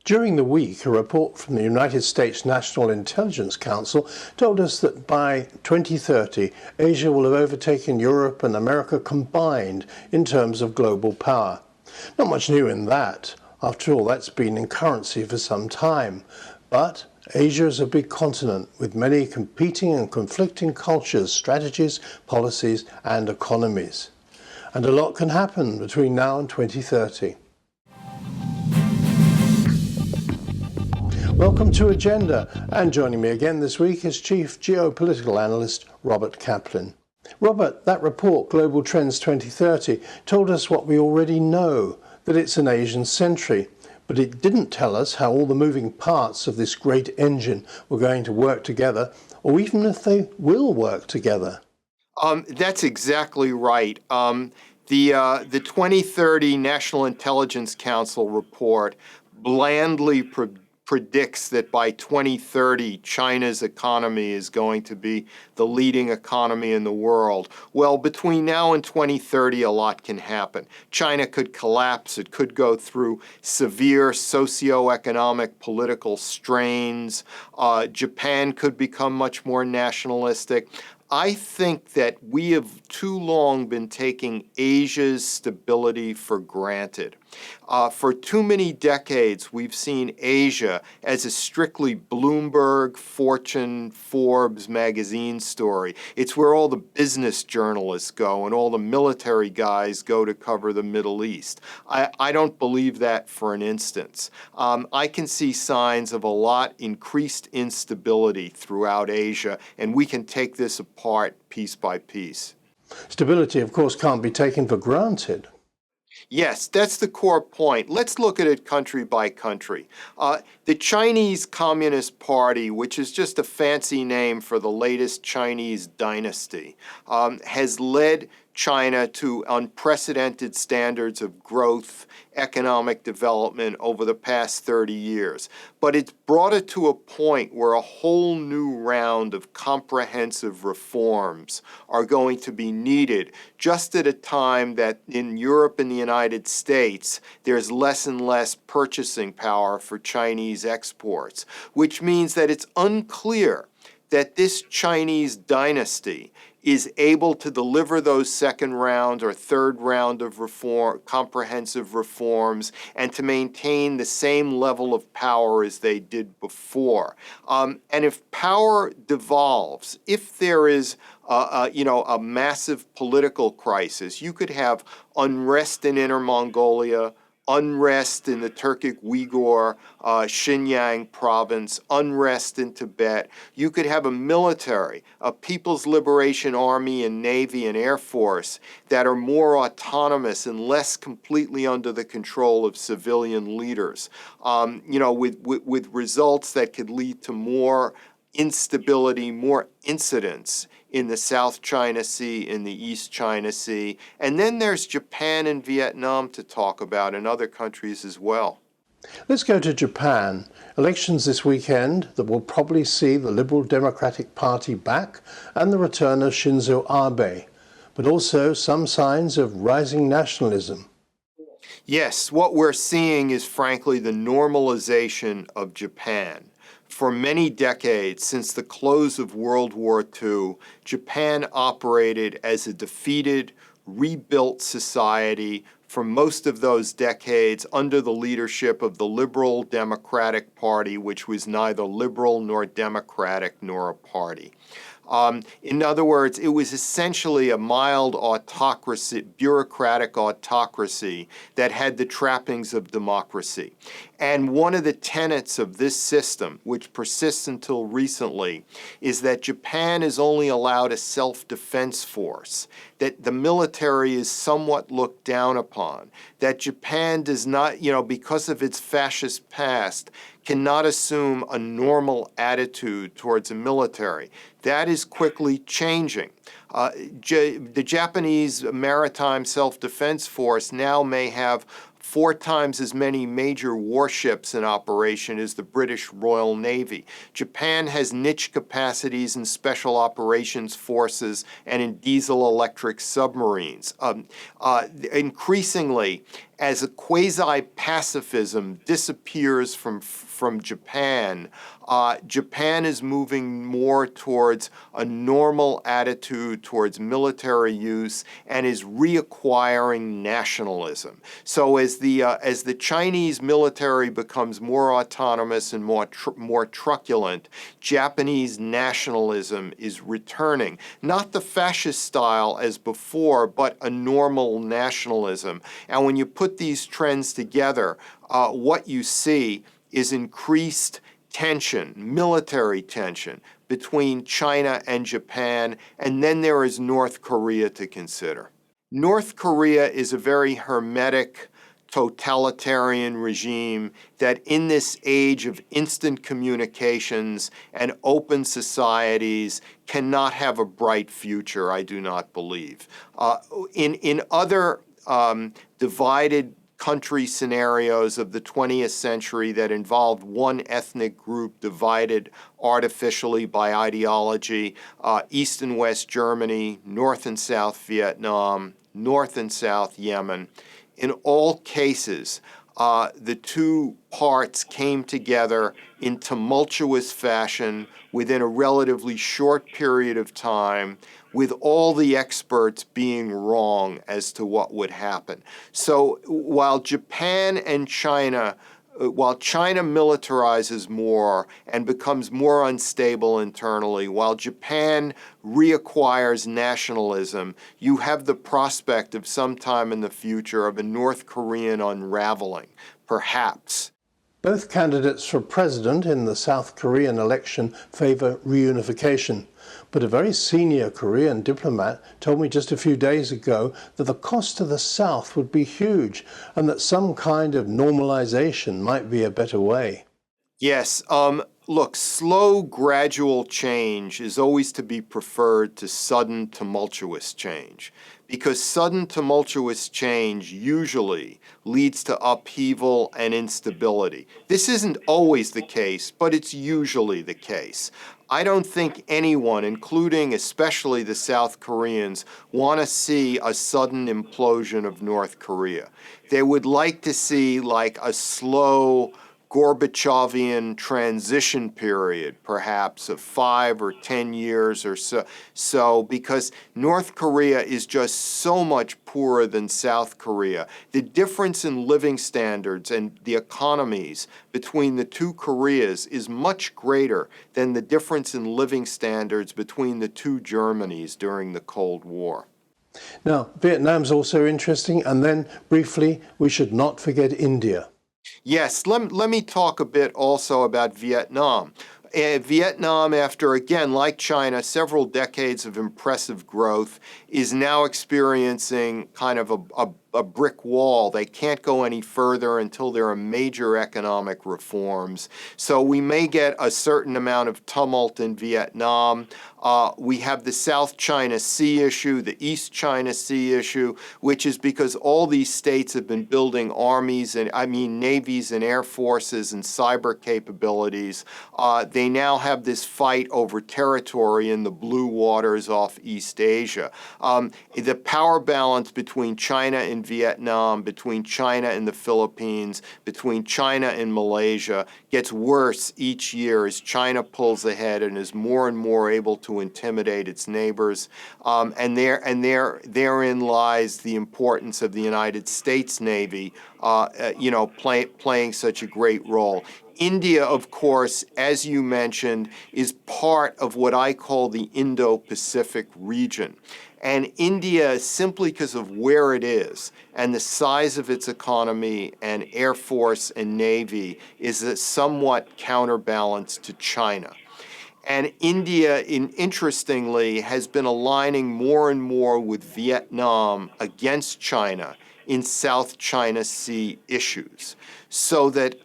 During the week, a report from the United States National Intelligence Council told us that by 2030, Asia will have overtaken Europe and America combined in terms of global power. Not much new in that. After all, that's been in currency for some time. But Asia is a big continent with many competing and conflicting cultures, strategies, policies, and economies. And a lot can happen between now and 2030. Welcome to Agenda, and joining me again this week is Chief Geopolitical Analyst Robert Kaplan. Robert, that report, Global Trends 2030, told us what we already know, that it's an Asian century, but it didn't tell us how all the moving parts of this great engine were going to work together, or even if they will work together. That's exactly right. The 2030 National Intelligence Council report blandly predicts that by 2030, China's economy is going to be the leading economy in the world. Well, between now and 2030, a lot can happen. China could collapse. It could go through severe socioeconomic political strains. Japan could become much more nationalistic. I think that we have too long been taking Asia's stability for granted. For too many decades, we've seen Asia as a strictly Bloomberg, Fortune, Forbes magazine story. It's where all the business journalists go and all the military guys go to cover the Middle East. I don't believe that for an instance. I can see signs of a lot increased instability throughout Asia, and we can take this apart piece by piece. Stability, of course, can't be taken for granted. Yes, that's the core point. Let's look at it country by country. The Chinese Communist Party, which is just a fancy name for the latest Chinese dynasty, has led China to unprecedented standards of growth, economic development over the past 30 years. But it's brought it to a point where a whole new round of comprehensive reforms are going to be needed, just at a time that in Europe and the United States, there's less and less purchasing power for Chinese exports, which means that it's unclear that this Chinese dynasty is able to deliver those second round or third round of comprehensive reforms and to maintain the same level of power as they did before. And if power devolves, if there is a massive political crisis, you could have unrest in Inner Mongolia, unrest in the Turkic Uyghur Xinjiang province, unrest in Tibet. You could have a military, a People's Liberation Army and Navy and Air Force that are more autonomous and less completely under the control of civilian leaders, with results that could lead to more instability, more incidents in the South China Sea, in the East China Sea. And then there's Japan and Vietnam to talk about, and other countries as well. Let's go to Japan. Elections this weekend that will probably see the Liberal Democratic Party back and the return of Shinzo Abe, but also some signs of rising nationalism. Yes, what we're seeing is frankly the normalization of Japan. For many decades, since the close of World War II, Japan operated as a defeated, rebuilt society for most of those decades under the leadership of the Liberal Democratic Party, which was neither liberal nor democratic nor a party. In other words, it was essentially a mild autocracy, bureaucratic autocracy that had the trappings of democracy. And one of the tenets of this system, which persists until recently, is that Japan is only allowed a self-defense force, that the military is somewhat looked down upon, that Japan does not, because of its fascist past, cannot assume a normal attitude towards a military. That is quickly changing. The Japanese Maritime Self-Defense Force now may have 4 times as many major warships in operation as the British Royal Navy. Japan has niche capacities in special operations forces and in diesel-electric submarines. Increasingly, as a quasi-pacifism disappears from Japan, Japan is moving more towards a normal attitude towards military use and is reacquiring nationalism. So as the Chinese military becomes more autonomous and more truculent, Japanese nationalism is returning. Not the fascist style as before, but a normal nationalism. And when you put these trends together, what you see is increased tension, military tension, between China and Japan, and then there is North Korea to consider. North Korea is a very hermetic, totalitarian regime that in this age of instant communications and open societies cannot have a bright future, I do not believe. In other divided country scenarios of the 20th century that involved one ethnic group divided artificially by ideology, East and West Germany, North and South Vietnam, North and South Yemen. In all cases, the two parts came together in tumultuous fashion within a relatively short period of time, with all the experts being wrong as to what would happen. So while China militarizes more and becomes more unstable internally, while Japan reacquires nationalism, you have the prospect of sometime in the future of a North Korean unraveling, perhaps. Both candidates for president in the South Korean election favor reunification. But a very senior Korean diplomat told me just a few days ago that the cost to the South would be huge and that some kind of normalization might be a better way. Yes. Look, slow, gradual change is always to be preferred to sudden, tumultuous change, because sudden, tumultuous change usually leads to upheaval and instability. This isn't always the case, but it's usually the case. I don't think anyone, including especially the South Koreans, want to see a sudden implosion of North Korea. They would like to see like a slow, Gorbachevian transition period, perhaps of 5 or 10 years or so, because North Korea is just so much poorer than South Korea. The difference in living standards and the economies between the two Koreas is much greater than the difference in living standards between the two Germanys during the Cold War. Now, Vietnam's also interesting, and then briefly, we should not forget India. Yes, let me talk a bit also about Vietnam. Vietnam, after, again, like China, several decades of impressive growth, is now experiencing kind of a brick wall. They can't go any further until there are major economic reforms. So we may get a certain amount of tumult in Vietnam. We have the South China Sea issue, the East China Sea issue, which is because all these states have been building navies and air forces and cyber capabilities. They now have this fight over territory in the blue waters off East Asia. The power balance between China and Vietnam, between China and the Philippines, between China and Malaysia gets worse each year as China pulls ahead and is more and more able to intimidate its neighbors. Therein lies the importance of the United States Navy, playing such a great role. India, of course, as you mentioned, is part of what I call the Indo-Pacific region. And India, simply because of where it is and the size of its economy and air force and navy, is a somewhat counterbalance to China. And India, interestingly, has been aligning more and more with Vietnam against China in South China Sea issues. So that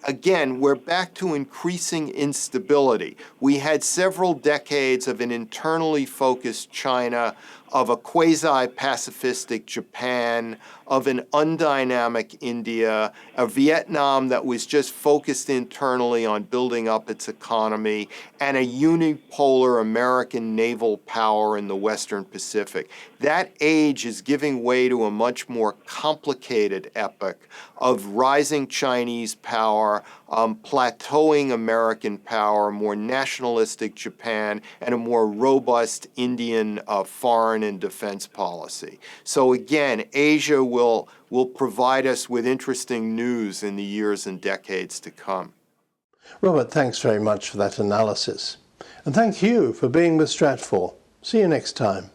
again, we're back to increasing instability. We had several decades of an internally focused China of a quasi-pacifistic Japan, of an undynamic India, a Vietnam that was just focused internally on building up its economy, and a unipolar American naval power in the Western Pacific. That age is giving way to a much more complicated epoch of rising Chinese power, plateauing American power, more nationalistic Japan, and a more robust Indian foreign and defense policy. So again, Asia will provide us with interesting news in the years and decades to come. Robert, thanks very much for that analysis. And thank you for being with Stratfor. See you next time.